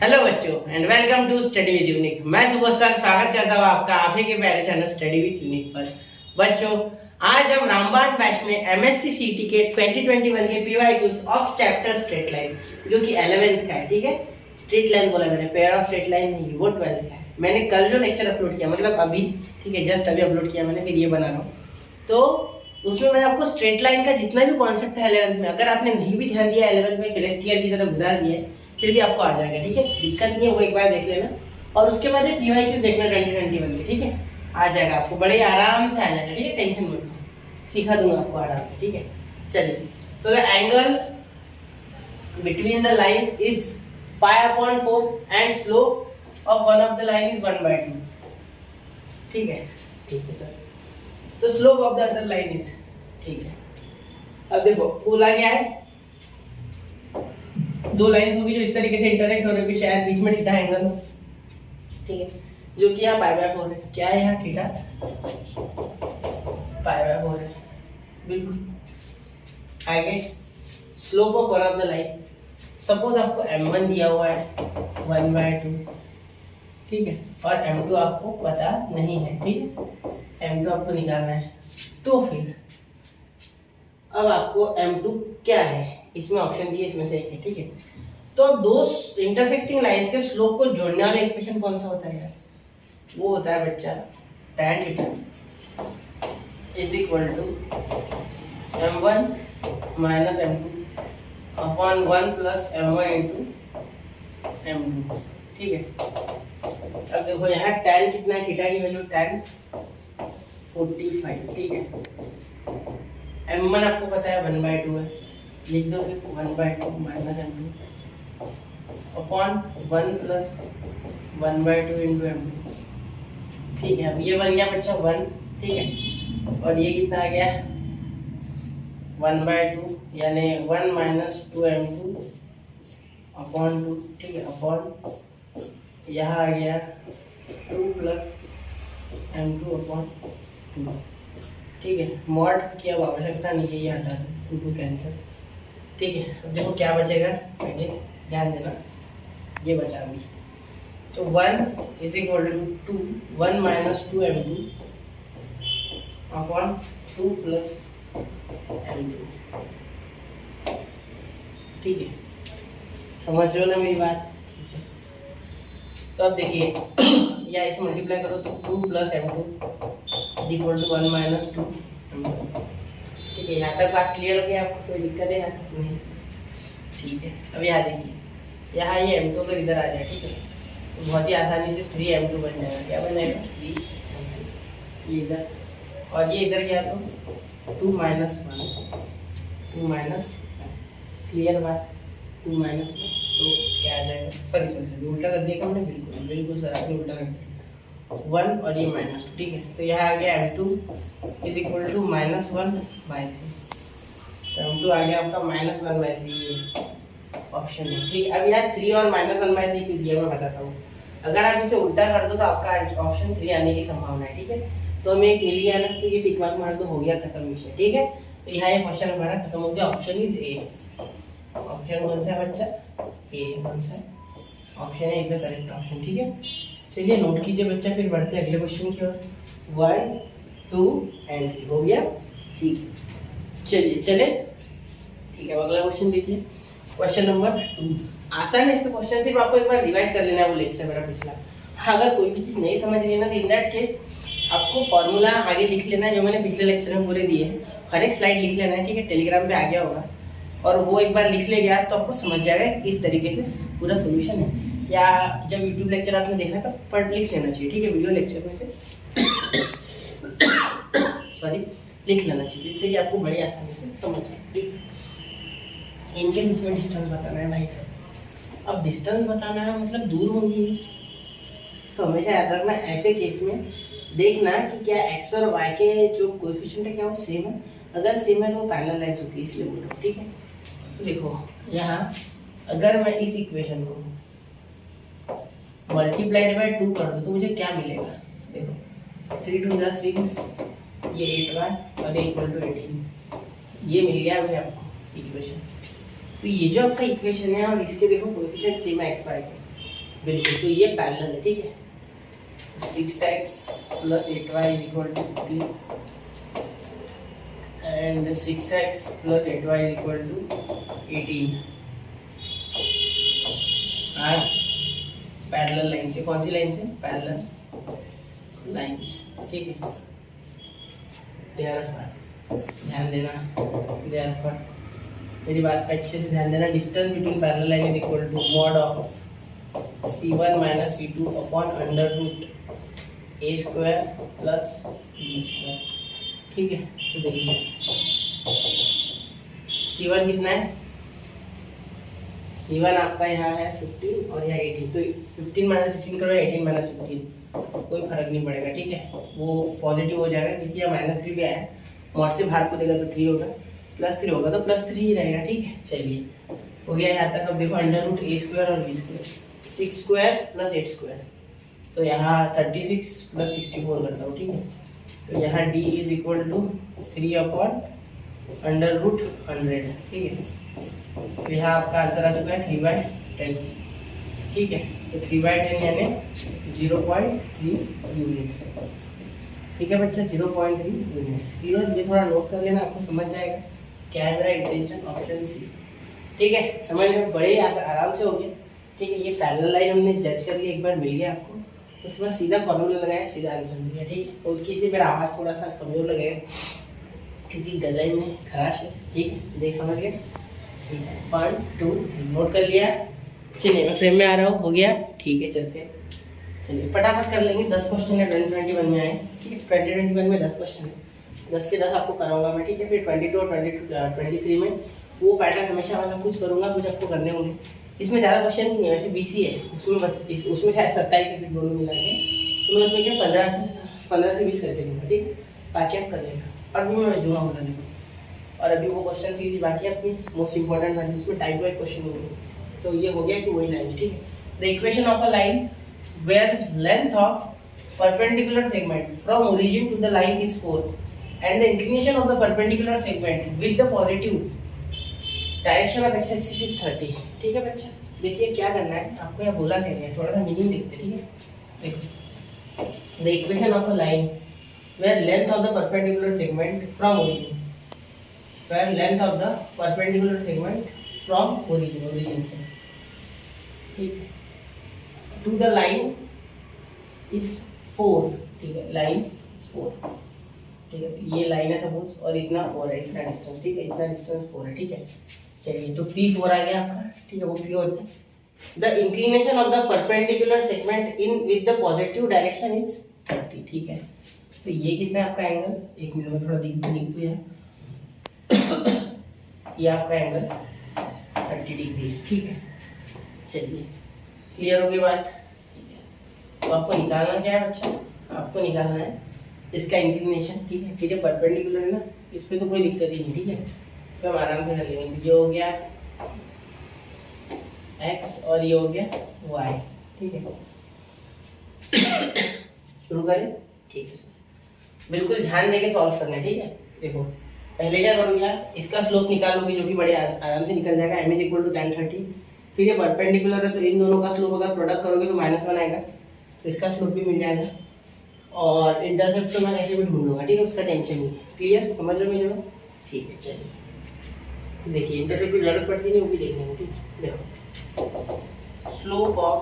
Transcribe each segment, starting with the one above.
Hello बच्चों and welcome to study with unique. मैं सुबह सर स्वागत करता हूँ आपका आप ही के प्यारे चैनल स्टडी विद यूनिक पर। बच्चों आज हम रामबाण बैच में एमएसटी सीटी के 2021 के PYQs of chapter straight line जो कि 11th का है। ठीक है, स्ट्रेट लाइन बोला मैंने, पेयर ऑफ स्ट्रेट लाइन नहीं, वो 12th का है। मैंने कल जो लेक्चर अपलोड किया मतलब अभी, ठीक है, जस्ट अभी अपलोड किया मैंने, फिर ये बना रहा हूँ। तो उसमें मैंने आपको स्ट्रेट लाइन का जितना भी कॉन्सेप्ट है 11th में, अगर आपने नहीं भी ध्यान दिया 11th में फिलेस्टियर की तरह गुजार दिया है फिर भी आपको आ जाएगा। ठीक है, दिक्कत नहीं है, वो एक बार देख लेना और उसके बाद पीवाईक्यूज देखना 2021 के। ठीक है, आ जाएगा आपको, बड़े आराम से आ जाएगा। ठीक है, टेंशन मत लो, सिखा दूंगा आपको आराम से। ठीक है, चलिए। तो the angle between the lines is π/4 and slope of one of the line is 1/2। ठीक है सर। तो slope of the other line is, ठीक है। अब देखो बोला गया है दो लाइंस होगी जो इस तरीके से इंटरसेक्ट हो रही है, शायद बीच में थीटा एंगल हो। ठीक है, जो कि यहाँ π/4 है। क्या है यहाँ थीटा π/4 है, बिल्कुल। आगे slope of one of the line, suppose आपको m1 दिया हुआ है 1/2, ठीक है, और m2 आपको पता नहीं है। ठीक है, m2 आपको निकालना है। तो फिर अब आपको m2 क्या है, इसमें ऑप्शन दिए, इसमें से एक है। ठीक है, तो अब दो इंटरसेक्टिंग लाइंस के स्लोप को जोड़ने वाला इक्वेशन कौन सा होता है यार? वो होता है बच्चा tan theta is equal to m1 minus m2 upon 1 plus m1 into m2। ठीक है, अब देखो यहाँ tan कितना है, थीटा की वैल्यू tan 45। ठीक है, m1 आपको पता है 1/2 है, लिख दो फिर 1/2 minus m2 upon 1 plus 1/2 into m2। ठीक है, अब ये बन गया बच्चा 1। ठीक है, और ये कितना आ गया 1/2 यानी 1 माइनस 2m2 अपॉन 2। ठीक है, अपॉन यहाँ आ गया 2 प्लस m2 अपॉन 2। ठीक है, मॉड की अब आवश्यकता नहीं है, ये हटा दो, 2 कैंसिल। ठीक है, अब देखो क्या बचेगा, पहले ध्यान देना, ये बचा अभी। तो 1 is equal to 2, 1 minus 2m2 upon 2 plus m2। ठीक है, समझ रहे हो ना मेरी बात? तो अब देखिए या इसे मल्टीप्लाई करो तो 2 plus m2 is equal to 1 minus 2m2। ठीक है, यहाँ तक बात क्लियर हो गई? आपको कोई दिक्कत है यहाँ तक? नहीं। ठीक है, अब यहाँ देखिए, यहाँ ये m2 अगर इधर आ जाए, ठीक है, तो बहुत ही आसानी से 3m2 बन जाएगा। क्या बन जाएगा? 3m2, ये इधर, और ये इधर गया तो 2 माइनस 1, 2 माइनस, क्लियर बात, 2 माइनस, तो क्या आ जाएगा? सॉरी उल्टा कर दिया हमने, बिल्कुल सर आपने उल्टा कर दिया, 1 और ये माइनस 2। ठीक है, तो यहाँ आ गया m2 इज इक्वल टू -1/3। तो m2 आ गया आपका -1/3, ऑप्शन है। ठीक है, अब यहाँ 3 और -1/3 क्यों दिया मैं बताता हूँ। अगर आप इसे उल्टा कर दो तो आपका ऑप्शन 3 आने की संभावना है। ठीक है, तो हमें एक मिल गया ना, तो ये टिक मार्क मार दो, हो गया खत्म विषय। ठीक है, तो यहाँ ये क्वेश्चन हमारा खत्म हो गया। Option is a. ऑप्शन कौन सा है बच्चा? ए। कौन सा है? Option A is the correct option. ठीक है, चलिए नोट कीजिए बच्चा, फिर बढ़ते हैं अगले क्वेश्चन की ओर। 1, 2 एंड 3 हो गया। ठीक है, चले। ठीक है, अगला क्वेश्चन देखिए, क्वेश्चन नंबर 2। आसान है इसका क्वेश्चन, सिर्फ आपको एक बार रिवाइज कर लेना है वो लेक्चर मेरा पिछला। अगर कोई भी चीज़ नहीं समझ रही है ना, तो इन दैट केस आपको फॉर्मूला आगे लिख लेना है जो मैंने पिछले लेक्चर में पूरे दिए हैं। हर एक स्लाइड लिख लेना है। ठीक है, टेलीग्राम पे आ गया होगा, और वो एक बार लिख ले गया तो आपको समझ जाएगा किस तरीके से पूरा सोल्यूशन है। या जब यूट्यूब लेक्चर आपने देखा तो पढ़ लिख लेना चाहिए। ठीक है, वीडियो लेक्चर में से सॉरी लिख लेना चाहिए, जिससे कि आपको बड़ी आसानी से समझ आए। ठीक है, इनके बीच में डिस्टेंस बताना है भाई। अब डिस्टेंस बताना है मतलब दूर होंगी, तो हमेशा याद रखना ऐसे केस में देखना कि क्या x और y के जो कोएफिशिएंट है क्या वो सेम है। अगर सेम है तो वो पैरेलल लाइंस होती है, इसलिए बोल रहा हूँ। ठीक है, तो देखो यहाँ अगर मैं इस इक्वेशन को मल्टीप्लाइड बाय 2 कर दूँ तो मुझे क्या मिलेगा? देखो 3 2 6, ये 8y और ये इक्वल टू 18, ये मिल गया अभी आपको इक्वेशन। तो ये जो आपका इक्वेशन है और इसके देखो कोएफिशिएंट सेम है x y के, बिल्कुल, तो ये पैरेलल है, ठीक है। 6x plus 8y is equal to 15 and 6x plus 8y is equal to 18। आज पैरेलल लाइन से, कौन सी लाइन से? पैरेलल लाइन से, ठीक है। ध्यान देना, मेरी बात पे अच्छे से ध्यान देना। Distance between parallel line is equal to mod of C1 minus C2 upon under root a square plus b square, ठीक है। तो देखिए C1 कितना है? C1 आपका यहाँ है 15 और यहाँ 18, तो 15 माइनस 15 करो, 18 माइनस 15, कोई फर्क नहीं पड़ेगा, ठीक है। वो पॉजिटिव हो जाएगा क्योंकि यहाँ -3 भी आया है, मॉड से बाहर को देगा तो 3 होगा, +3 होगा तो +3 ही रहेगा, ठीक है। चलिए हो गया यहाँ तक। अब देखो अंडर रूट a स्क्वायर और b square, 6 square plus 8 square, तो यहाँ 36 प्लस 64 करता हूँ, ठीक है। तो यहाँ d is equal to 3 upon under root 100, ठीक है। तो यहाँ आपका आंसर आ चुका है 3/10, ठीक है। तो 3/10 यानी 0.3 यूनिट्स, ठीक है बच्चा, 0.3 यूनिट्स। क्लियर? ये थोड़ा नोट कर लेना, आपको समझ जाएगा क्या है मेरा इंटेंशन। ऑप्शन सी, ठीक है। समझ में बड़े आराम से हो गया, ठीक है। ये पैरेलल लाइन हमने जज कर लिया, एक बार मिल गया आपको, उसके बाद सीधा फॉर्मूला लगाया, सीधा आंसर मिल गया, ठीक है। उनकी से मेरा आवाज़ थोड़ा सा कमजोर लगेगा क्योंकि गले में खराश है, ठीक है। देख समझ गए, ठीक है। 1 2 3 नोट कर लिया। चलिए मैं फ्रेम में आ रहा हूँ, हो गया, ठीक है। चलते हैं, चलिए फटाफट कर लेंगे। 10 क्वेश्चन है 2021 में आए, ठीक है। 2021 में 10 क्वेश्चन है, 10 के 10 आपको कराऊंगा मैं, ठीक है। फिर 22 और 23 में वो पैटर्न हमेशा वाला कुछ करूँगा, कुछ आपको करने होंगे। इसमें ज़्यादा क्वेश्चन नहीं है, वैसे BC है, उसमें शायद 27 है, फिर दोनों मिला के तो मैं उसमें क्या 15 से 20 करके दूँगा, ठीक है। बाकी आप कर लेना, और भी मैं भेजूँगा बताने को। और अभी वो क्वेश्चन सीरीज बाकी अपनी मोस्ट इंपॉर्टेंट वाली, उसमें टाइप वाइज क्वेश्चन होंगे। तो ये हो गया कि वही लाइन, ठीक है। The equation of a line where length of perpendicular segment from origin to the line is 4 and the inclination of the perpendicular segment with the positive direction of x axis is 30, ठीक है बच्चा। देखिए क्या करना है आपको, यहाँ बोला क्या है, थोड़ा सा मीनिंग देखते, ठीक है। देखो the equation of a line where length of the perpendicular segment from origin, where length of the perpendicular segment from origin से, ठीक है, टू द लाइन इज 4, ठीक है। लाइन इज 4, ठीक है। ये लाइन है सपोज, और इतना 4 है, इतना डिस्टेंस, ठीक है। इतना डिस्टेंस 4 है, ठीक है। चलिए तो P4 आ गया आपका, ठीक है। वो P होता है the inclination of the perpendicular segment in with the positive direction is 30, ठीक है। तो ये कितना है आपका एंगल, 1 मिनट में थोड़ा लिख दो यार। ये आपका एंगल 30 डिग्री है, ठीक है। चलिए क्लियर हो गई बात, ठीक है। तो आपको निकालना क्या है बच्चा, आपको निकालना है इसका इंक्लिनेशन, ठीक है। फिर ये परपेंडिकुलर है ना, इस पर तो कोई दिक्कत ही नहीं, ठीक है। इसको हम आराम से कर लेंगे। तो ये हो गया x और ये हो गया y, ठीक है। शुरू करें, ठीक है सर। बिल्कुल ध्यान देके सॉल्व करना है, ठीक है। देखो पहले क्या करोगे आप, इसका स्लोप निकालोगे जो कि बड़े आराम से निकल जाएगा, m is equal to tan 30। फिर ये परपेंडिकुलर है तो इन दोनों का स्लोप अगर प्रोडक्ट करोगे तो -1 आएगा, तो इसका स्लोप भी मिल जाएगा। और इंटरसेप्ट तो मैं कैसे भी ढूंढ लूँगा, ठीक है। उसका टेंशन नहीं है, क्लियर, समझ रहे हो मेरे, ठीक है। चलिए तो देखिए इंटरसेप्ट की जरूरत पड़ती नहीं, वो भी देख लेंगे, ठीक है। देखो slope of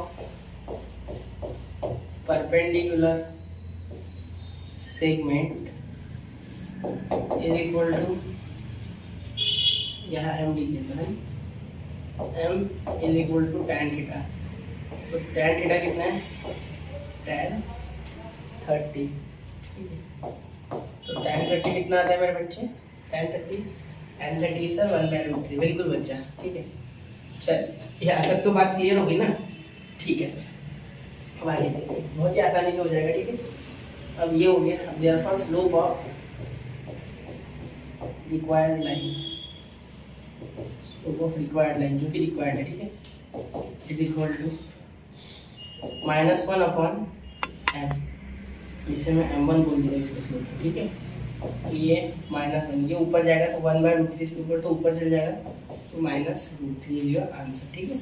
perpendicular segment is equal to, यहाँ m लिख लेते हैं, m is equal to tan theta. तो tan थीटा कितना है, tan 30, ठीक है। तो tan 30 कितना आता है मेरे बच्चे, tan 30 सर 1/√3, बिल्कुल बच्चा, ठीक है। चल यहाँ तक तो बात क्लियर होगी ना, ठीक है सर। अब आगे देखिए, बहुत ही आसानी से हो जाएगा, ठीक है। अब ये हो गया, अब therefore slope of required line, slope of required line जो कि रिक्वायर्ड है, ठीक है, is equal to -1 upon m, जिसे मैं m1 बोल दिया इसका स्लोप, ठीक है। तो ये -1, ये ऊपर जाएगा तो 1/√3 इसके ऊपर तो ऊपर चल जाएगा, तो -√3 इज योर आंसर, ठीक है।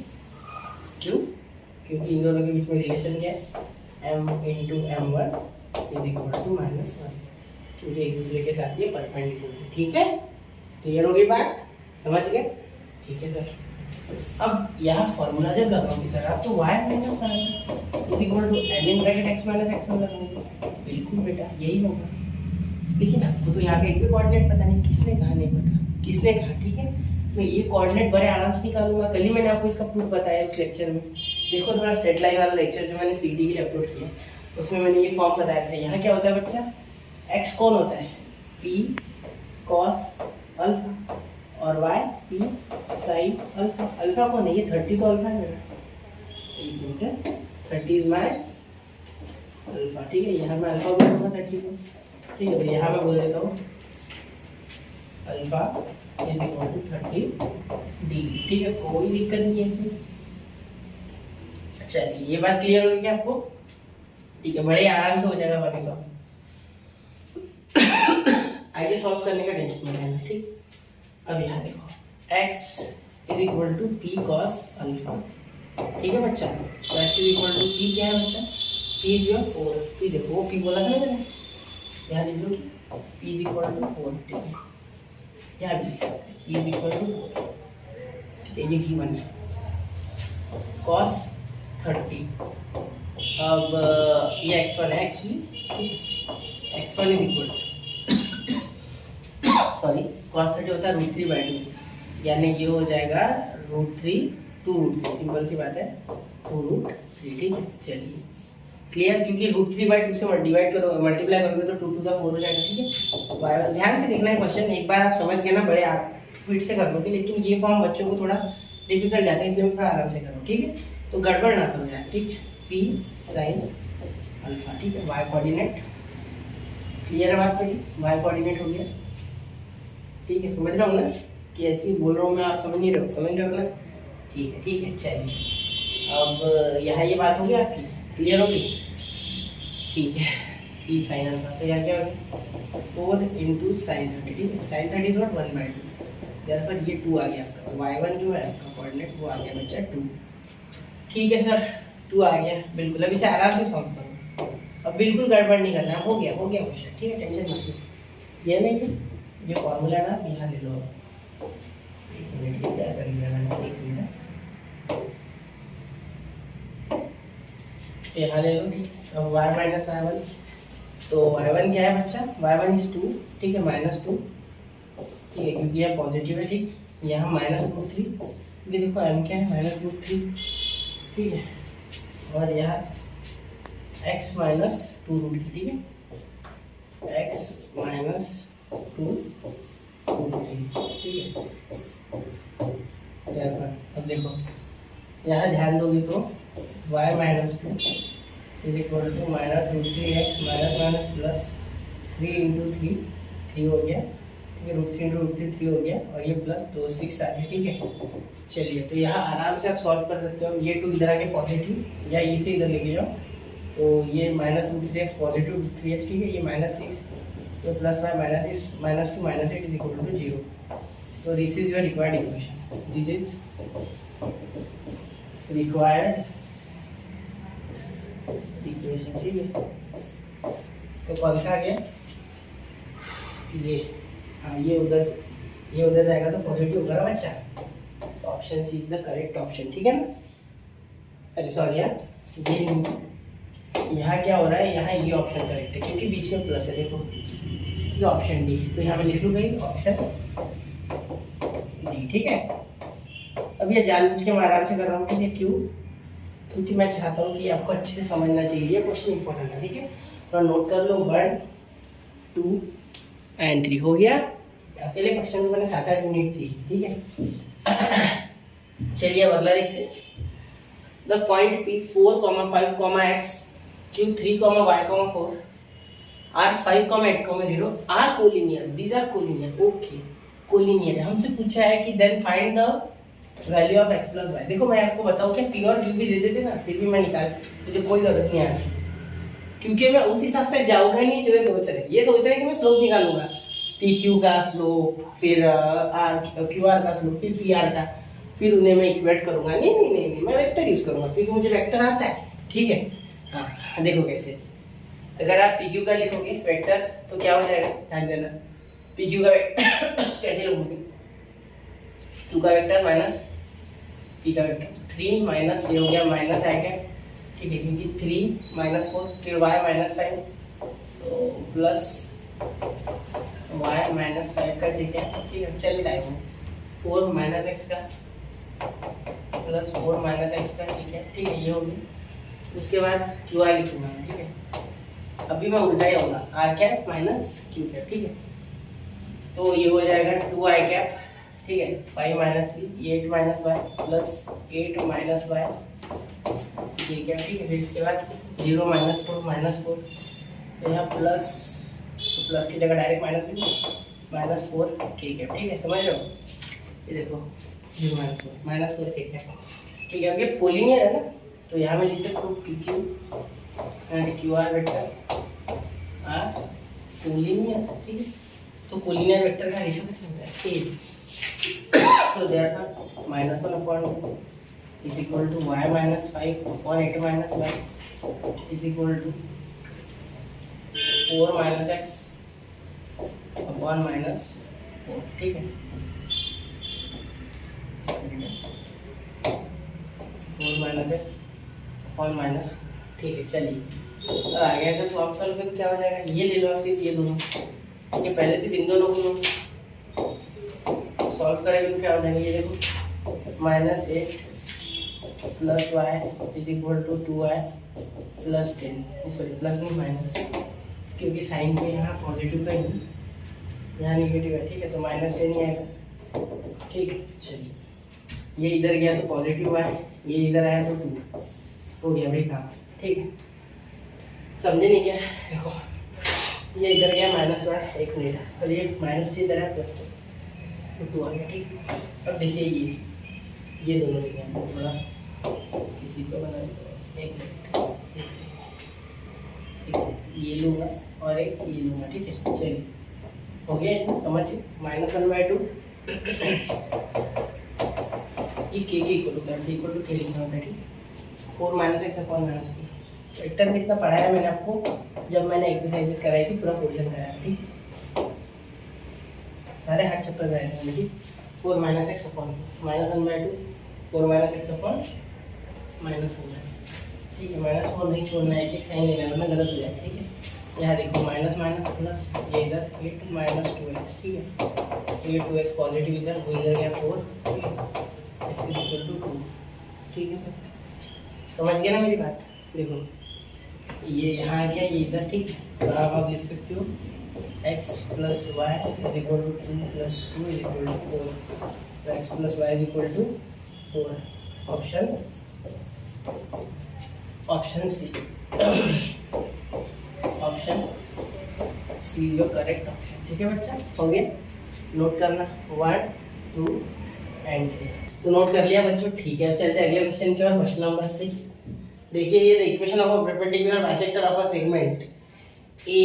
क्यों, क्योंकि इन दोनों के बीच में रिलेशन क्या है, m into m1 is equal to -1, क्योंकि एक दूसरे के साथ ये परपेंडिकुलर। ठीक है, क्लियर हो गई बात, समझ गए? ठीक है सर। अब यहाँ फॉर्मूला जब लगाओगे सर आप, तो y minus r is equal to m in bracket x minus x1 लगाओगे। बिल्कुल बेटा यही होगा, लेकिन आपको तो यहाँ का एक भी कोऑर्डिनेट पता नहीं, किसने कहा नहीं पता, किसने कहा? ठीक है, मैं ये कोऑर्डिनेट बड़े आराम से निकालूंगा। कल ही मैंने आपको इसका प्रूफ बताया उस लेक्चर में। देखो थोड़ा स्ट्रेट लाइन वाला लेक्चर जो मैंने CD के लिए अपलोड किया, उसमें मैंने ये फॉर्म बताया था। यहाँ क्या होता है बच्चा, x कौन होता है, p cos अल्फा, और y p sin alpha. Alpha कौन है, ये 30 तो अल्फा है मेरा, एक मिनट, 30 इज माय अल्फा। ठीक है, यहाँ मैं अल्फा बोल दूंगा 30 को। ठीक है, तो यहाँ मैं बोल देता हूँ alpha is equal to 30 degree. ठीक है, कोई दिक्कत नहीं है इसमें। चलिए ये बात क्लियर होगी क्या आपको? ठीक है, बड़े आराम से हो जाएगा बाकी सब। आगे सॉल्व करने का टेंशन मत लेना। ठीक, अब यहाँ देखो x is equal to p cos alpha. ठीक है बच्चा, तो x is equal to p क्या है बच्चा, p इज योर 4। पी देखो वो p बोला था ना मैंने, यहाँ लिख लो कि p इज इक्वल टू 4। ठीक है, यहाँ भी लिख सकते हैं p इज इक्वल टू 4। ठीक है, ये गिवन है cos 30। अब ये x1 है actually, x1 is equal sorry cos 30 होता है √3/2, यानी ये हो जाएगा √3 2√3, सिंपल सी बात है 2√3। ठीक है, चलिए क्लियर, क्योंकि √3/2 से डिवाइड करो, मल्टीप्लाई करोगे तो 2 to the 4 हो जाएगा। ठीक है, ध्यान से देखना है क्वेश्चन, एक बार आप समझ गए ना बड़े आप स्पीड से कर लोगे, लेकिन ये फॉर्म बच्चों को थोड़ा डिफिकल्ट जाता है, इसलिए थोड़ा आराम से करो। ठीक है, तो गड़बड़ ना करो यार। ठीक है, p sin अल्फा। ठीक है, y कोऑर्डिनेट क्लियर है बात मेरी, y कोऑर्डिनेट हो गया। ठीक है, समझ रहा हूँ ना कि ऐसे ही बोल रहा हूँ मैं, आप समझ नहीं रहे हो, समझ रहे हो ना? ठीक है, ठीक है, चलिए अब यहाँ ये बात होगी आपकी, क्लियर होगी? ठीक है, p sin अल्फा, तो यहाँ क्या हो गया 4 इंटू साइन 30। ठीक है, साइन 30 इज नॉट 1/2, पर ये 2 आ गया आपका, y1 जो है आपका कोऑर्डिनेट वो आ गया बच्चा 2। ठीक है सर, 2 आ गया, बिल्कुल। अब इसे आराम से सॉल्व करो, अब बिल्कुल गड़बड़ नहीं करना है, हो गया क्वेश्चन। ठीक है, टेंशन मत लो। ये नहीं, ये फॉर्मूला ना यहाँ ले लो, एक मिनट, ये क्या कर लिया, एक मिनट यहाँ ले लो। ठीक, अब y माइनस y1, तो y1 क्या है बच्चा, y1 इज 2। ठीक है, -2। ठीक है, क्योंकि यह पॉजिटिव है। ठीक, यहाँ -√3, ये देखो m क्या है -√3। ठीक है, और यहाँ x माइनस 2√3। ठीक है, x माइनस 2√3। ठीक है, अब देखो यहाँ ध्यान दोगे तो y minus 2 is equal to -√3x minus plus 3 into 3 हो गया। ठीक है, √3 इंटू √3 3 हो गया, और ये प्लस 2 6 आ गया। ठीक है, चलिए तो यहाँ आराम से आप सॉल्व कर सकते हो। ये 2 इधर आके पॉजिटिव, या इसे इधर लेके जाओ, तो ये -√3x पॉजिटिव √3x। ठीक है, ये -6, तो प्लस y -6 -2 -8 इज इक्वल टू 0। तो this is your required equation, this is required equation. ठीक है, तो कौन सा आ गया, ये, हाँ ये उधर जाएगा तो पॉजिटिव होगा ना बच्चा, तो option C is the correct option. ठीक है ना, अरे सॉरी यार, ये यहाँ क्या हो रहा है, यहाँ ये ऑप्शन करेक्ट है क्योंकि बीच में प्लस है। देखो ये ऑप्शन डी, तो यहाँ पे लिख लूँगा ऑप्शन डी। ठीक है, अब ये जानबूझ के मैं आराम से कर रहा हूँ। ठीक है, क्यों? क्योंकि मैं चाहता हूँ कि आपको अच्छे से समझना चाहिए, ये क्वेश्चन इंपॉर्टेंट है। ठीक है, थोड़ा नोट कर लो, 1 2 एंड 3 हो गया। अकेले क्वेश्चन को मैंने 7-8 मिनट दी। ठीक है, चलिए अब अगला देखते हैं। The point P 4, 5, x Q 3, y, 4 R 5, 8, 0 are collinear, these are collinear. Okay, collinear है, हमसे पूछा है कि then find the value of x plus y. देखो मैं आपको बताऊं क्या, P और Q भी दे देते ना, फिर भी मैं निकाल, मुझे कोई जरूरत नहीं है, क्योंकि मैं उस हिसाब से जाऊंगा नहीं जो ये सोच रहे कि मैं स्लोप निकालूंगा, पी क्यू का स्लोप, फिर आर क्यू आर का स्लोप, फिर पी आर का, फिर उन्हें मैं इक्वेट करूंगा। नहीं नहीं नहीं नहीं, मैं वेक्टर यूज करूंगा क्योंकि मुझे वेक्टर आता है। ठीक है, हाँ देखो कैसे। अगर आप PQ का लिखोगे वेक्टर तो क्या हो जाएगा, ध्यान देना। PQ का वेक्टर कैसे लिखोगे, Q का वेक्टर माइनस P का वेक्टर, 3 माइनस ये हो गया माइनस आई कैप। ठीक है, क्योंकि 3 माइनस 4 फिर y माइनस 5 तो प्लस y माइनस 5 का। ठीक है चल रहा है 4 माइनस एक्स का प्लस 4 माइनस एक्स का। ठीक है ये होगी। उसके बाद क्यू आई लिखूंगा। ठीक है, अभी मैं उल्टा ही होगा, r cap minus q cap. ठीक है, तो ये हो जाएगा 2 आई कैप। ठीक है, 5 minus 3 8 minus y plus 8 minus y. ठीक है, फिर इसके बाद 0 माइनस 4 तो यहाँ प्लस, तो प्लस की जगह डायरेक्ट माइनस 4। ठीक है समझ रहे हो। ये देखो 0 माइनस 4 ठीक है। अब ये पोलिनियर है ना, तो यहाँ में लिख सकते हो PQ and QR vector are collinear. ठीक है, तो पोलिनियर वेक्टर का रेशियो कैसे होता है, सेम। तो therefore -1/2 is equal to y minus 5 upon 8 minus y is equal to 4 minus x upon minus 4। ठीक है, 4 minus x upon minus। ठीक है चलिए आगे अगर सॉल्व करोगे तो क्या हो जाएगा, ये ले लो आप सिर्फ ये दोनों। ठीक है, पहले सिर्फ इन दोनों को सॉल्व करेंगे तो क्या हो जाएगा, ये देखो -8 plus y is equal to 2y plus 10, sorry plus नहीं माइनस, क्योंकि साइन पे यहाँ पॉजिटिव का ही यहाँ निगेटिव है। ठीक है, तो -10 ही आएगा। ठीक है चलिए, ये इधर गया तो पॉजिटिव y, ये इधर आया तो 2 हो गया भाई काम। ठीक है, समझे नहीं क्या, देखो ये इधर गया -y, एक मिनट, और ये -3 इधर है प्लस 2 आ गया। ठीक है, अब देखिए ये दोनों लिखे हैं, थोड़ा किसी को बना एक मिनट, ये लूँगा और एक ये लूँगा। ठीक है चलिए, हो गया इतना समझिए। -1/2 ये k के इक्वल होता है, इक्वल टू k लिखना होता है। ठीक है, 4 minus x upon minus two. Vector में इतना पढ़ाया मैंने आपको जब मैंने एक्सरसाइजेस कराई थी, पूरा पोर्शन कराया। ठीक है, सारे हाथ चक्कर कराए थे मैंने। ठीक, 4 minus x upon -1/2 4 minus x upon -4 है। ठीक है, -4 नहीं छोड़ना है, एक साइन लेना है वरना गलत हो जाएगा। ठीक है, यहाँ देखो माइनस माइनस प्लस, ये इधर 8 माइनस 2x। ठीक है, ये 2x पॉजिटिव इधर, वो इधर गया 4। ठीक है, x इज इक्वल टू 2। ठीक है सर, समझ गया ना मेरी बात। देखो ये यहाँ आ गया, ये इधर। ठीक है, तो आप लिख सकते हो x plus y is equal to 2 plus 2 is equal to 4। तो x plus y is equal to 4, option C. Option C is your correct option. ठीक है बच्चा, हो गया, नोट करना 1 2 एंड 3। तो नोट कर लिया बच्चों। ठीक है, चलते अगले क्वेश्चन की ओर। क्वेश्चन नंबर 6 देखिए, ये the equation of a perpendicular bisector of a segment A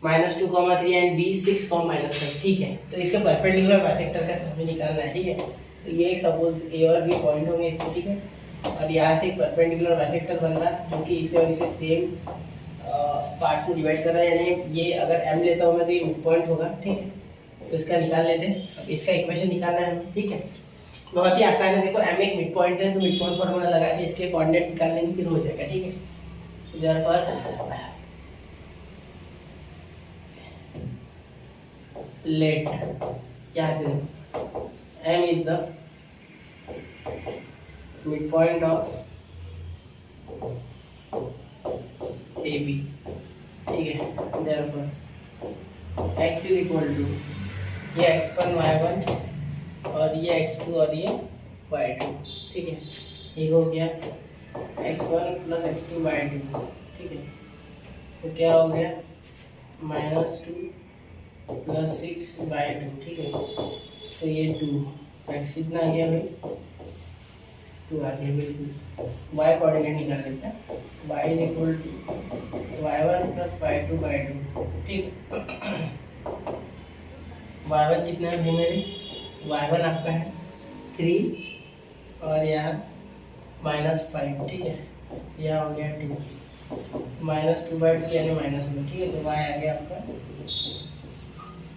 -2, 3 and B 6, -5। ठीक है, तो इसका परपेंडिकुलर बाइसेक्टर का हमें निकालना है। ठीक है, तो ये एक सपोज A और B पॉइंट होंगे इसमें। ठीक है, और यहाँ से एक परपेंडिकुलर बाइसेक्टर बन रहा है जो कि इसे और इसे सेम पार्ट्स में डिवाइड कर रहा है, यानी ये अगर M लेता हूँ मैं तो ये मिड पॉइंट होगा। ठीक है, तो इसका निकाल लेते हैं। अब इसका इक्वेशन निकालना है हमें। ठीक है, बहुत ही आसान है। देखो M एक मिड पॉइंट है, तो मिड पॉइंट फॉर्मूला लगा के इसके कोऑर्डिनेट्स निकाल लेंगे, फिर हो जाएगा। ठीक है, देयरफॉर लेट, यहाँ से M is the midpoint of AB। ठीक है, therefore x is equal to ये x1 y1 और ये x2 और ये y2। ठीक है, ये हो गया x1 प्लस x2 y2। ठीक है, तो क्या हो गया -2 प्लस 6/2। ठीक है, तो ये 2 x कितना आ गया भाई 2 आ गया। बिल्कुल y कोऑर्डिनेट निकाल लेते हैं, y is equal to y1 plus y2/2। ठीक, y1 कितना है भाई मेरे, y1 आपका है 3 और यहाँ -5, ठीक है। यह हो गया 2, -2/2 यानी -1, ठीक है। तो y आ गया आपका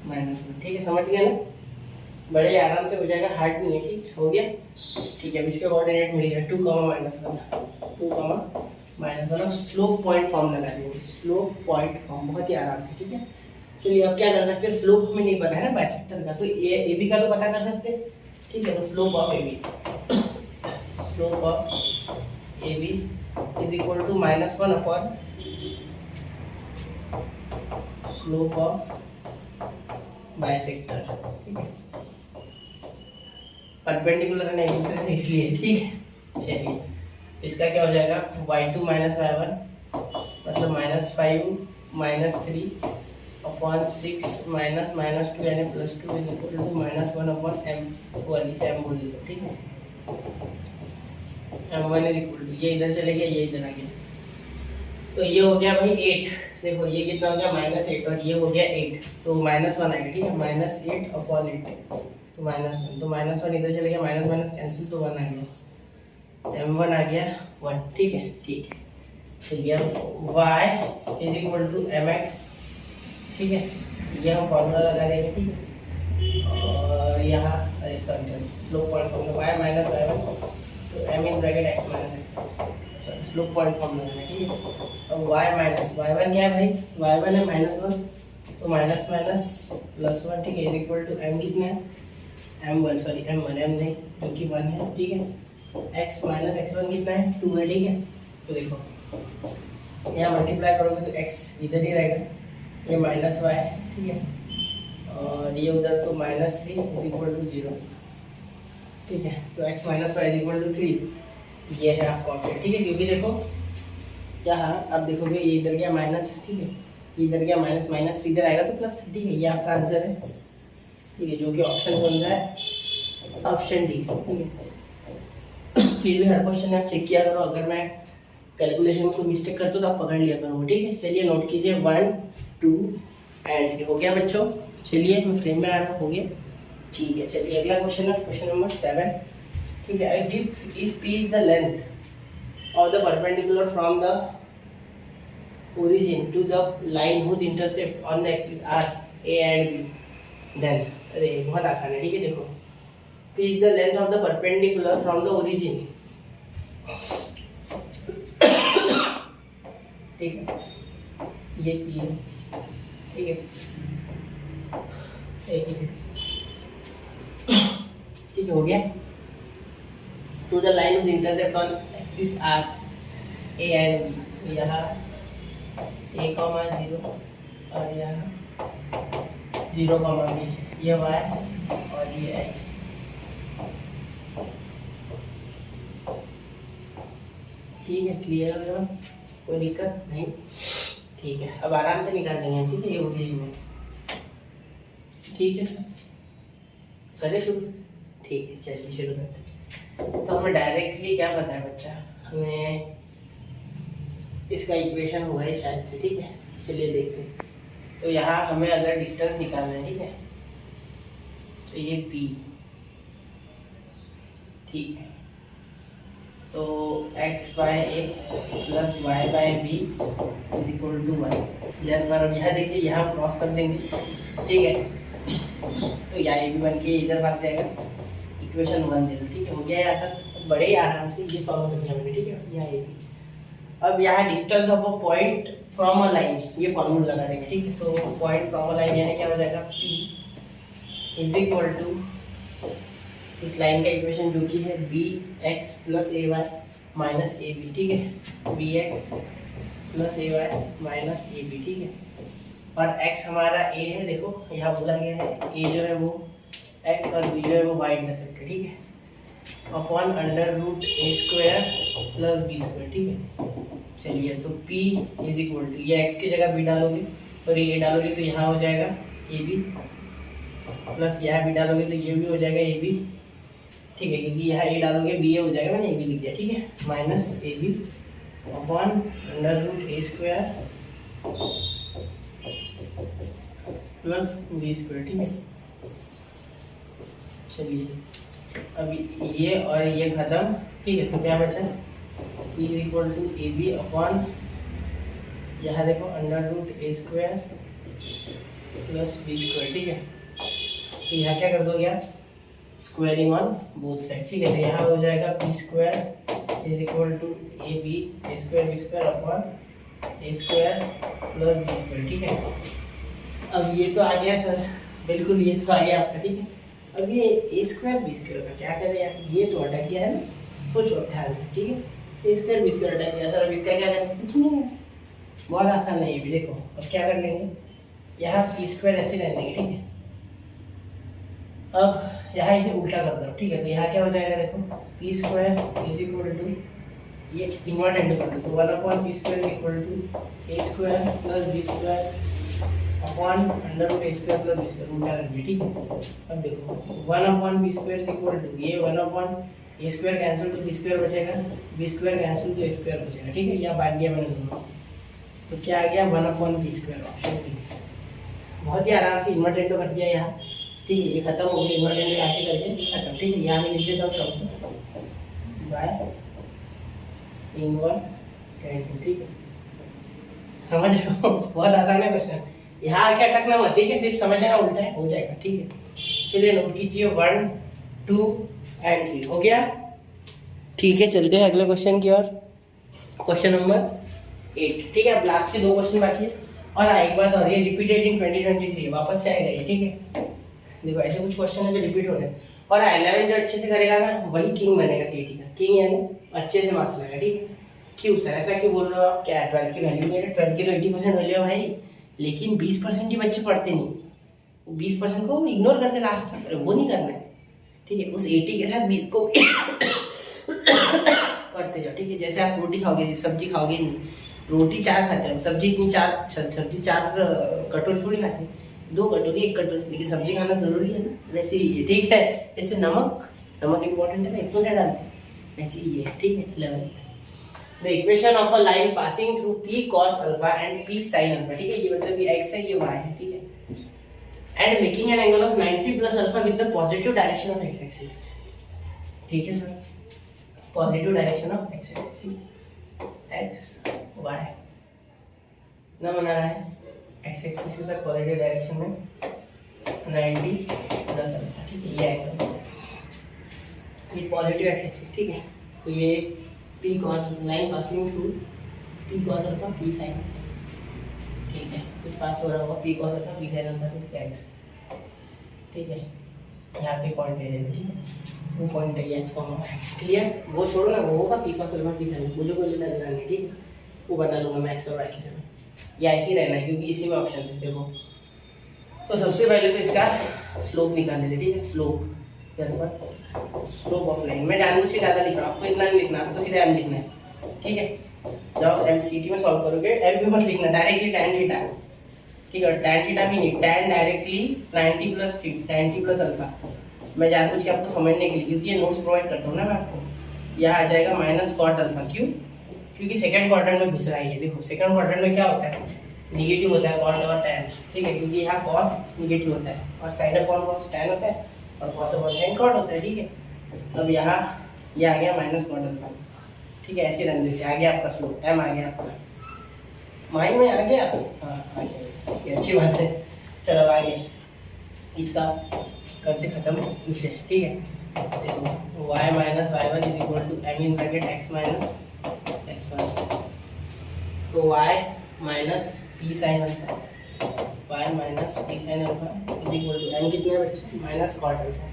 -1, ठीक है। समझ गया ना, बड़े आराम से हो जाएगा, हार्ड नहीं है, ठीक हो गया। ठीक है, अब इसके कोऑर्डिनेट मिल गया 2, -1 स्लोप पॉइंट फॉर्म लगा देंगे, स्लोप पॉइंट फॉर्म बहुत ही आराम से, ठीक है। चलिए अब क्या कर सकते हैं, स्लोप हमें नहीं पता है ना बाइसेक्टर का, तो ए बी का तो पता कर सकते हैं, ठीक है। तो slope of A B, slope of A B is equal to -1 upon slope of bisector, ठीक है। परपेंडिकुलर है एक दूसरे से इसलिए, ठीक है। चलिए इसका क्या हो जाएगा, y2 - y1 मतलब -5 - 3 अपॉन 6 -2 यानी +2 is equal to -1 upon m1, इसे m बोल दो, ठीक है। m1 इज इक्वल टू, ये इधर चले गया, ये इधर आ गया, तो ये हो गया भाई 8। देखो ये कितना हो गया -8 और ये हो गया 8, तो -1 आएगा, ठीक है। -8 अपॉन 8 तो -1, तो -1 इधर चले गया, माइनस कैंसिल, तो 1 आ गया, m1 आ गया 1, ठीक है, ठीक है। चलिए अब y is equal to mx, ठीक है। ये हम फॉर्मूला लगा देंगे, ठीक है। और यहाँ अरे sorry slope point formula y - y1 तो m in bracket x - x, sorry slope point formula लगाना, ठीक है। अब y - y1 क्या है भाई, y1 है -1, तो -+1, ठीक है, इज इक्वल टू m कितना है, m1 m नहीं जो कि 1 है, ठीक है। x - x1 कितना है, 2 है, ठीक है। तो देखो यहाँ मल्टीप्लाई करोगे तो x इधर ही रहेगा, ये -y, ठीक है। और ये उधर तो -3 इज इक्वल टू 0, ठीक है। तो x - y is equal to 3, ये है आपका ऑप्शन, ठीक है। क्योंकि देखो यहाँ अब देखोगे ये इधर गया माइनस, ठीक है, इधर गया -3 इधर आएगा तो +3, ठीक है। ये आपका आंसर है, ठीक है, जो कि ऑप्शन कौन सा है, ऑप्शन डी, ठीक है। फिर भी हर क्वेश्चन आप चेक किया करो, अगर मैं कैलकुलेशन में कोई मिस्टेक करता हूँ तो आप पकड़ लिया करो, ठीक है। चलिए नोट कीजिए 1 2 एंड 3 हो गया बच्चों। चलिए मैं फ्रेम में आ रहा, हो गया, ठीक है। चलिए अगला क्वेश्चन है क्वेश्चन नंबर 7, ठीक है। If p is the length of the perpendicular from the origin to the line whose intercept on the axis are a and b, then अरे बहुत आसान है, ठीक है। देखो p is the length of the perpendicular from the origin, ठीक है, ये p है, ठीक है, एक मिनट, ठीक है, हो गया। to the line whose intercept on axis are a and b, तो यहाँ a, 0 और यहाँ 0, b, ये y और ये x, ठीक है। क्लियर हो गया, कोई दिक्कत नहीं, ठीक है। अब आराम से निकाल देंगे, ठीक है, ये ओरिजिन में, ठीक है सर, करें शुरू, ठीक है। चलिए शुरू करते हैं। तो हमें डायरेक्टली क्या पता है बच्चा, हमें इसका इक्वेशन हुआ है शायद से, ठीक है। चलिए देखते हैं। तो यहाँ हमें अगर डिस्टेंस निकालना है, ठीक है, तो ये p, ठीक है। तो x/a plus y/b is equal to 1, अब यहाँ देखिए, यहाँ क्रॉस कर देंगे, ठीक है। तो यहाँ ये भी बन के इधर भाग जाएगा, इक्वेशन 1 दे दो, ठीक है, हो गया यहाँ तक। बड़े ही आराम से ये सॉल्व कर दिया मैंने, ठीक है। यहाँ ये भी, अब यहाँ distance of a point from a line, ये फॉर्मूला लगा देंगे, ठीक है। तो पॉइंट फ्रॉम अ लाइन यानी क्या हो जाएगा, p इज इक्वल टू इस लाइन का इक्वेशन जो कि है bx plus ay minus ab, ठीक है, bx plus ay minus ab, ठीक है। और x हमारा a है, देखो यहाँ बोला गया है a जो है वो x और b जो है वो y इंटरसेप्ट है, ठीक है, अपॉन √a² प्लस b², ठीक है। चलिए तो p इज इक्वल टू, ये x की जगह b डालोगे, सॉरी a डालोगे तो यहाँ हो जाएगा ab, प्लस यहाँ b डालोगे तो ये भी हो जाएगा ab, ठीक है, क्योंकि यहाँ a डालोगे b हो जाएगा, मैंने ab लिख दिया, ठीक है, minus ab upon √a² plus b², ठीक है। चलिए अब ये और ये खत्म, ठीक है। तो क्या बचा, p is equal to a b upon, यहाँ देखो under root a square plus b square, ठीक है। तो यहाँ क्या कर दोगे आप, स्क्वायरिंग ऑन बोथ साइड, ठीक है। तो यहाँ हो जाएगा p square is equal to a square upon a square plus b square, ठीक है। अब ये तो आ गया सर, बिल्कुल ये तो आ गया आपका, ठीक है। अब ये ए स्क्वायर बी स्क्वायर का क्या करें यार, ये तो अटक गया है ना, सोचो ध्यान से, ठीक है। ए स्क्वायर बी स्क्वायर अटक गया सर, अब इसका क्या करें, कुछ नहीं है, बहुत आसान है ये भी। देखो अब क्या कर लेंगे, यहाँ पी स्क्वायर ऐसे रहने देंगे, ठीक है। अब यहाँ इसे उल्टा कर दो, ठीक है। तो यहाँ क्या हो जाएगा, देखो p square is equal to, ये इन्वर्टेड कर दो, तो 1 p square equal to a square plus b square upon under root a square plus b square, उल्टा कर दिया, ठीक है। अब देखो 1 बी स्क्वायर इक्वल टू, ये 1 ए स्क्वायर कैंसिल तो बी स्क्वायर बचेगा, बी स्क्वायर कैंसिल तो ए स्क्वायर बचेगा, ठीक है। यह बांट दिया मैंने दोनों, तो क्या आ गया 1 बी स्क्वायर, ऑप्शन बी। बहुत ही आराम से इन्वर्टेड कर दिया यहाँ, ठीक है। ये खत्म हो गया, इन्वर्टेड ऐसे करके खत्म, ठीक है। यहाँ मैं लिख देता हूँ सब बाय इन्वर्टेड, ठीक है। समझ रहे हो, बहुत आसान है क्वेश्चन। यहाँ आके अटकना मत, ठीक है, सिर्फ समझ लेना, उल्टा है हो जाएगा, ठीक है। चलिए नोट कीजिए 1 2 एंड 3 हो गया, ठीक है। चलते हैं अगले क्वेश्चन की ओर, क्वेश्चन नंबर 8, ठीक है। अब लास्ट के 2 क्वेश्चन बाकी है। और एक बात और, ये रिपीटेड इन 2023 वापस से आएगा ये, ठीक है। देखो ऐसे कुछ क्वेश्चन है जो रिपीट हो रहे हैं, और 11 जो अच्छे से करेगा ना वही किंग बनेगा सीईटी का, किंग यानी अच्छे से मार्क्स लाएगा, ठीक है। क्यों सर ऐसा क्यों बोल रहे हो आप, क्या 12 की वैल्यू नहीं है, 12 की तो 80% वैल्यू है भाई, लेकिन 20% ही बच्चे पढ़ते नहीं, 20% को इग्नोर करते लास्ट तक, वो नहीं करना है, ठीक है। उस 80 के साथ 20 को पढ़ते जाओ, ठीक है। जैसे आप रोटी खाओगे सब्जी खाओगे नहीं, रोटी 4 खाते हैं, सब्जी इतनी 4 कटोरी थोड़ी खाते हैं, 2 कटोरी 1 कटोरी, लेकिन सब्जी खाना जरूरी है ना, वैसे ही है, ठीक है। जैसे नमक इम्पोर्टेंट है ना, इतना क्या डालते हैं, वैसे ही है, ठीक है। 11 the equation of a line passing through p cos alpha and p sin alpha, ठीक है। ये मतलब ये x है, ये y है, ठीक है। And making an angle of 90 plus alpha with the positive direction of x axis, ठीक है sir, positive direction of x axis, x y ना बना रहा है, x एक्सिस के साथ पॉजिटिव डायरेक्शन में 90 प्लस अल्फा, ठीक है। ये एंगल, ये पॉजिटिव x एक्सिस, ठीक है। तो ये p cos line passing through p cos alpha p sin, ठीक है। कुछ पास हो रहा होगा p cos alpha p sin alpha इसका x, ठीक है। यहाँ पे पॉइंट ले लेंगे, ठीक है। वो पॉइंट है ये x कॉमा, क्लियर। वो छोड़ो ना, वो होगा p cos alpha p sin, मुझे कोई लेना देना नहीं, ठीक है। वो बना लूँगा मैं x और y की जगह, या ऐसे ही रहना है क्योंकि इसी में ऑप्शन है। देखो तो सबसे पहले तो इसका स्लोप निकाल लेते, ठीक है। स्लोप ऑफ लाइन, मैं जानबूझ के ज़्यादा लिख रहा हूँ, आपको इतना नहीं लिखना, आपको सीधा m लिखना है, ठीक है। जब MCT में सॉल्व करोगे m भी मत लिखना, डायरेक्टली tan थीटा, ठीक है। tan थीटा भी नहीं, tan डायरेक्टली 90 प्लस अल्फा, मैं जानबूझ के आपको समझने के लिए, क्योंकि ये नोट्स प्रोवाइड करता हूँ ना मैं आपको। यहाँ आ जाएगा माइनस कॉट अल्फा, क्यों, क्योंकि सेकंड क्वाड्रेंट में घुस रहा है ये। देखो सेकंड क्वाड्रेंट में क्या होता है, निगेटिव होता है कॉट और tan, ठीक है। क्योंकि यहाँ कॉस निगेटिव होता है और साइन अपॉन कॉस tan होता है और कॉस अपॉन साइन कॉट होता है, ठीक है। अब यहाँ ये आ गया माइनस कॉट अल्फा, ठीक है। ऐसे रहने से आ गया आपका स्लोप, m आ गया आपका, माइंड में आ गया, हाँ आ गया, ठीक है, अच्छी बात है। चलो आगे इसका करते खत्म इसे, ठीक है। देखो y minus y1 is equal to m in bracket x minus x1, तो y minus p sin alpha, y minus p sin alpha is equal to m कितना है बच्चे, minus cot alpha,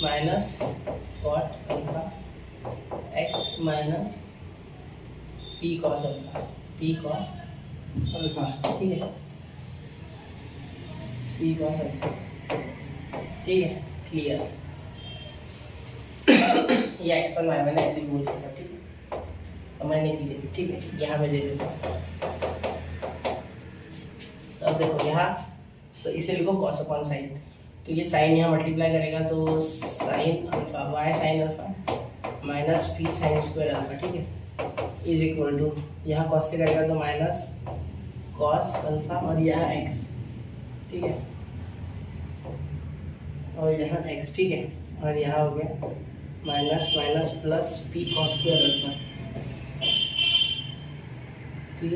minus cot alpha x minus p cos alpha, p cos alpha, ठीक है, p cos alpha, ठीक है। Clear, ये x1 y1 ऐसे बोल सकता, ठीक है, समझने के लिए, ठीक है। यहाँ मैं दे देता हूँ, अब देखो यहाँ इसे लिखो cos अपॉन साइन, तो ये साइन यहाँ मल्टीप्लाई करेगा तो sine alpha y sine alpha minus p sign square alpha, ठीक है, इज इक्वल टू यहाँ cos से करेगा तो माइनस cos अल्फा और यहाँ x, ठीक है, और यहाँ x, ठीक है। और यहाँ हो गया minus minus plus P cos square alpha, P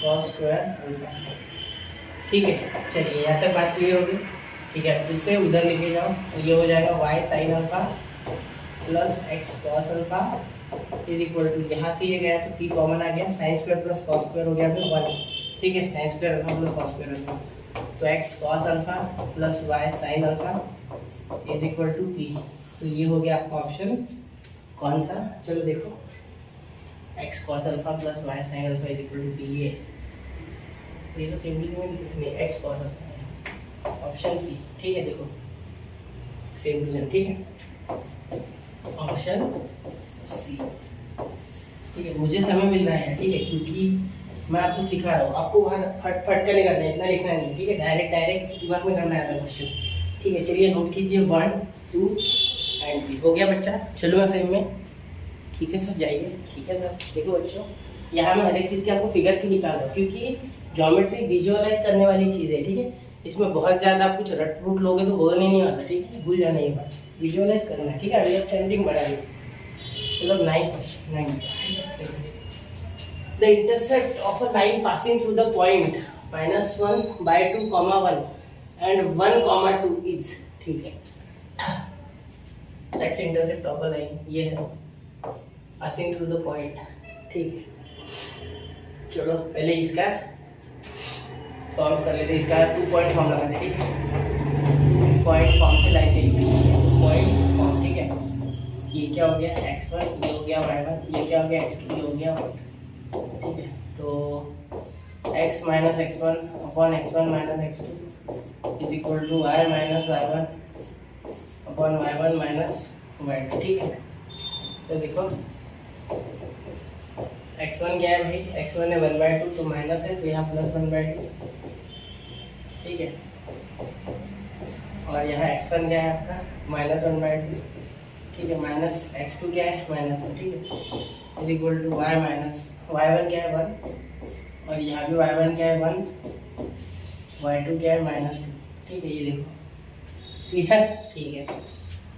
cos square alpha. ठीक है, चलिए यहाँ तक बात क्लियर होगी। ठीक है, इसे उधर लेके जाओ तो ये हो जाएगा y sine alpha plus x cos alpha is equal to, यहाँ से ये गया तो पी कॉमन आ गया, sine square plus cos square हो गया फिर 1। ठीक है, sine square alpha plus cos square alpha, तो x cos alpha plus y sine alpha is equal to p. तो ये हो गया आपका ऑप्शन कौन सा, चलो देखो, x cos alpha plus y sine alpha is equal to p. ये तो सिंपली में x cos alpha, option C. ठीक है, देखो सेम डिवीजन। ठीक है, ऑप्शन सी। ठीक है, मुझे समय मिल रहा है, ठीक है, क्योंकि मैं आपको सिखा रहा हूँ, आपको बाहर फट फट कर नहीं करना है, इतना लिखना नहीं है। ठीक है, डायरेक्ट दिमाग में करना आता क्वेश्चन। ठीक है, चलिए नोट कीजिए 1 2 एंड 3 हो गया बच्चा। चलो मैं फ्रेम में, ठीक है सर जाइए। ठीक है सर, देखो बच्चों, यहाँ मैं हर एक चीज़ की आपको फिगर क्यों निकाल रहा हूँ, क्योंकि ज्योमेट्री विजुअलाइज करने वाली चीज़ है। ठीक है, इसमें बहुत ज़्यादा आप कुछ रट रूट लोगे तो होने नहीं वाला। ठीक है, भूल जाना ये बात, विजुअलाइज करना है। ठीक है, अंडरस्टैंडिंग बढ़ाइए। चलो 9 the intersect of a line passing through the point -1/2, 1 and 1, 2 is. ठीक है, x intersect of a line ये है पासिंग थ्रू द पॉइंट। ठीक है, चलो पहले इसका सॉल्व कर लेते हैं। इसका 2 पॉइंट फॉर्म लगा दे। ठीक है, पॉइंट फॉर्म से लाइन लेंगे, पॉइंट फॉर्म। ठीक है, ये क्या हो गया x1, ये हो गया y1, ये क्या हो गया x2, ये हो गया y2। ठीक है, तो x minus x1 upon x1 minus x2 is equal to y minus y1 upon y1 minus y2। ठीक है, तो देखो x1 क्या है भाई, x1 है 1/2, तो माइनस है तो यहाँ प्लस 1/2। ठीक है, और यहाँ x1 क्या है आपका -1/2। ठीक है, माइनस x2 क्या है -1। ठीक है, is equal to y minus y1 क्या है 1, और यहाँ भी y1 क्या है 1, y2 क्या है -2। ठीक है, ये देखो क्लियर। ठीक है,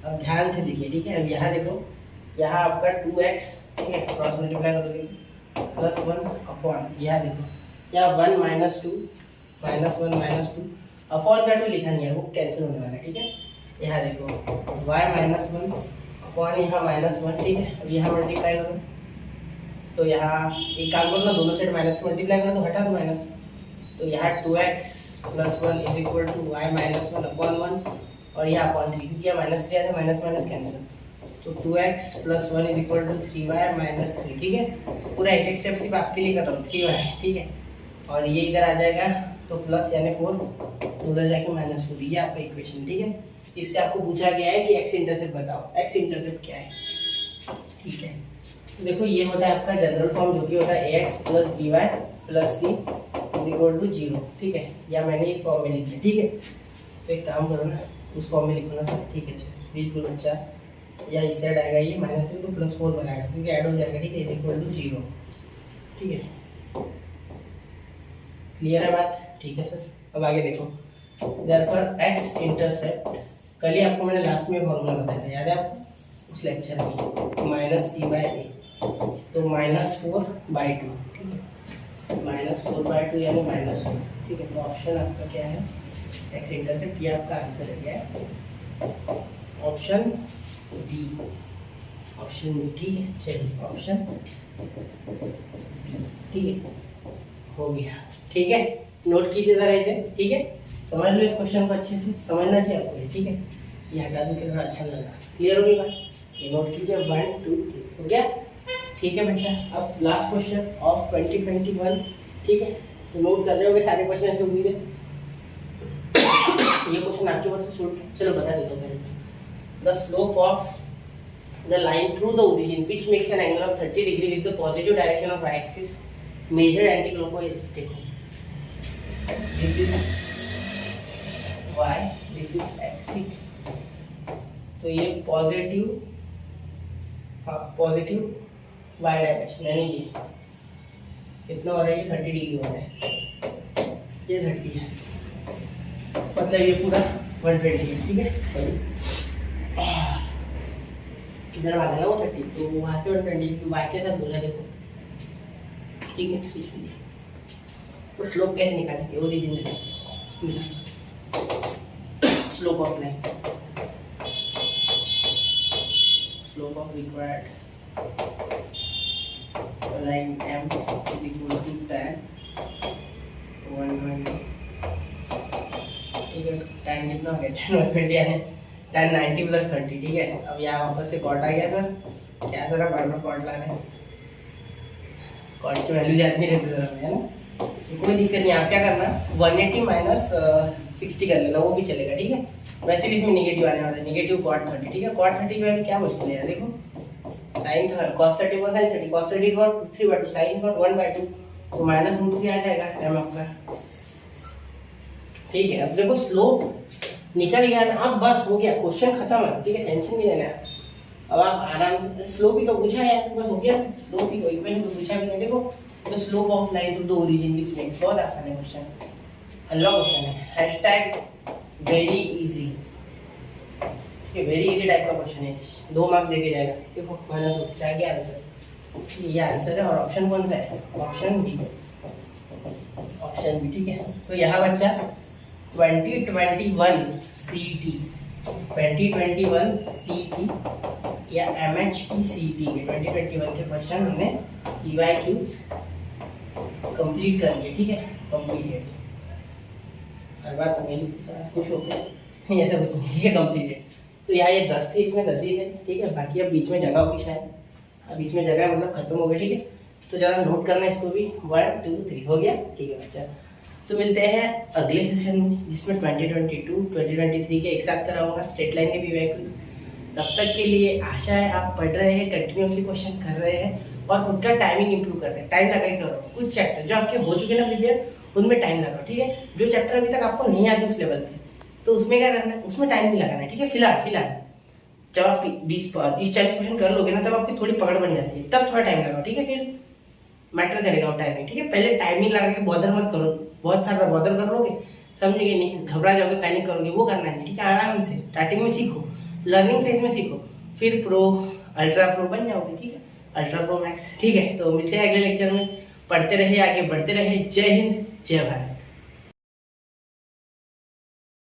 अब ध्यान से देखिए। ठीक है, अब यहाँ देखो, यहाँ आपका 2x, ठीक है, क्रॉस मल्टीप्लाई करोगे +1 अपॉन, यहाँ देखो यहाँ 1 -2 -1 -2 अपॉन का 2 लिखा नहीं है, वो कैंसिल होने वाला है। ठीक है, यहाँ देखो y -1 अपॉन यहाँ -1। ठीक है, अब यहाँ मल्टीप्लाई करो तो यहाँ एक काम करो ना, दोनों साइड माइनस मल्टीप्लाई करो तो हटा दो माइनस, तो यहाँ 2x + 1 is equal to y -1 upon 1, और यहाँ अपॉन 3, क्योंकि यहाँ -3 आया था, माइनस माइनस कैंसिल, तो 2x + 1 is equal to 3y - 3। ठीक है, पूरा एक एक स्टेप सिर्फ आपके लिए कर रहा हूँ, 3y। ठीक है, और ये इधर आ जाएगा तो प्लस यानी 4, तो उधर जाके -4, ये आपका इक्वेशन। ठीक है, इससे आपको पूछा गया है कि एक्स इंटरसेप्ट बताओ, एक्स इंटरसेप्ट क्या है। ठीक है, तो देखो ये होता है आपका जनरल फॉर्म, जो कि होता है ax + by + c is equal to 0। ठीक है, या मैंने इस फॉर्म में लिख दिया। ठीक है, तो एक काम करो ना, उस फॉर्म में लिखो ना सर। ठीक है, बिल्कुल अच्छा, या इस साइड आएगा ये -3 तो +4 बनाएगा, क्योंकि ऐड हो जाएगा। ठीक है, इज इक्वल टू 0। ठीक है, क्लियर है बात। ठीक है सर, अब आगे देखो, देयरफॉर एक्स इंटरसेप्ट, कल ही आपको मैंने लास्ट में फॉर्मूला बताया था, याद है आपको उस लेक्चर में, -c/a, तो -4/2। ठीक है, -4/2 यानी -2। ठीक है, तो ऑप्शन आपका क्या है, एक्स इंटरसेप्ट, ये आपका आंसर है। क्या है, ऑप्शन बी, ऑप्शन बी। ठीक है, चलिए ऑप्शन बी। ठीक है, हो गया। ठीक है, नोट कीजिए जरा इसे। ठीक है, समझ लो इस क्वेश्चन को अच्छे से, समझना चाहिए आपको ये। ठीक है, ये हटा दो कि थोड़ा अच्छा लगा, क्लियर हो गई बात। ये नोट कीजिए, 1 2 3 हो गया। ठीक है बच्चा, अब लास्ट क्वेश्चन ऑफ 2021। ठीक है, तो नोट कर रहे होगे सारे क्वेश्चन, ऐसे उम्मीद है। ये क्वेश्चन आपके पास से छोड़ के चलो बता देता हूँ पहले। The slope of the line through the origin which makes an angle of 30 degree with the positive direction of y axis measure anticlockwise. देखो this is y, this is x। ठीक, तो ये पॉजिटिव, हाँ पॉजिटिव y डायरेक्शन, यानी ये कितना हो रहा है, ये 30 डिग्री हो रहा है, ये 30 है, मतलब ये पूरा 120, ठीक है। सॉरी, इधर भागा ना वो 30, तो वहाँ से 120 बाइक के साथ बोला देखो, ठीक है। इसलिए तो स्लोप कैसे निकालेंगे, origin slope of line, slope of required line m is equal to tan 120, ठीक है। tan कितना हो गया, tan 120 यानी tan 90 + 30, ठीक है। अब यहाँ वापस से कॉट आ गया सर, क्या सर, बार बार कॉट ला रहे हैं, कॉट की वैल्यू ज्यादा नहीं रहती सर, है ना। कोई दिक्कत नहीं, आप क्या करना 180 - 60 कर लेना, वो भी चलेगा, ठीक है। वैसे भी इसमें नेगेटिव आने वाला है, नेगेटिव cot 30, ठीक है। cot 30 की वैल्यू क्या मुश्किल है, देखो sin cos 30 को sin 30, cos 30 is 3/2, sin 1/2, तो -√2 क्या आ जाएगा m आपका, ठीक है। अब देखो स्लोप निकल गया ना, अब बस हो गया, क्वेश्चन खत्म है, ठीक है। टेंशन नहीं लेना है, अब आप आराम, स्लोप ही तो पूछा है, बस हो गया, स्लोप ही, कोई इक्वेशन तो पूछा भी नहीं। देखो the slope of line through the origin which makes, बहुत आसान है क्वेश्चन, हलवा क्वेश्चन है, #very easy, very easy type का क्वेश्चन है, 2 मार्क्स देके जाएगा। देखो -√2 क्या क्या आंसर, ये आंसर है, और ऑप्शन कौन सा है, ऑप्शन बी, ऑप्शन बी, ठीक है। तो यहाँ बच्चा 2021 CT, 2021 CT या MHT CT के 2021 के क्वेश्चन हमने EYQs कंप्लीट कर लिए, ठीक है, कंप्लीटेड। हर बार तो मेरी खुश हो गए, ऐसा कुछ नहीं, ठीक है, कंप्लीटेड। तो यहाँ ये 10 थे, इसमें 10 ही थे, ठीक है। बाकी अब बीच में जगह होगी शायद, अब बीच में जगह मतलब खत्म हो गई, ठीक है। तो जरा नोट करना इसको भी, 1 2 3 हो गया, ठीक है बच्चा। तो मिलते हैं अगले सेशन में, जिसमें 2022 2023 के एक साथ कराऊंगा, स्टेट लाइन के भी वैक्यूज। तब तक के लिए आशा है आप पढ़ रहे हैं, कंटिन्यूसली क्वेश्चन कर रहे हैं, और खुद का टाइमिंग इंप्रूव कर रहे हैं। टाइम लगा ही करो, कुछ चैप्टर जो आपके हो चुके ना प्रिपेयर, उनमें टाइम लगाओ, ठीक है। जो चैप्टर अभी तक आपको नहीं आते उस लेवल पे, तो उसमें क्या करना है, उसमें टाइम नहीं लगाना है, ठीक है। फिलहाल जब आप 20-30-40 क्वेश्चन कर लोगे ना, तब आपकी थोड़ी पकड़ बन जाती है, तब थोड़ा टाइम लगाओ, ठीक है। फिर मैटर करेगा वो टाइमिंग, ठीक है। पहले टाइमिंग लगा के बॉदर मत करो, बहुत सारा बॉदर कर लोगे, समझेंगे नहीं, घबरा जाओगे, पैनिक करोगे, वो करना नहीं, ठीक है। आराम से स्टार्टिंग में सीखो, लर्निंग फेज में सीखो, फिर प्रो, अल्ट्रा प्रो बन जाओगे, ठीक है, अल्ट्रा प्रो मैक्स, ठीक है। तो मिलते हैं अगले लेक्चर में, पढ़ते रहे, आगे बढ़ते रहे। जय हिंद, जय भारत।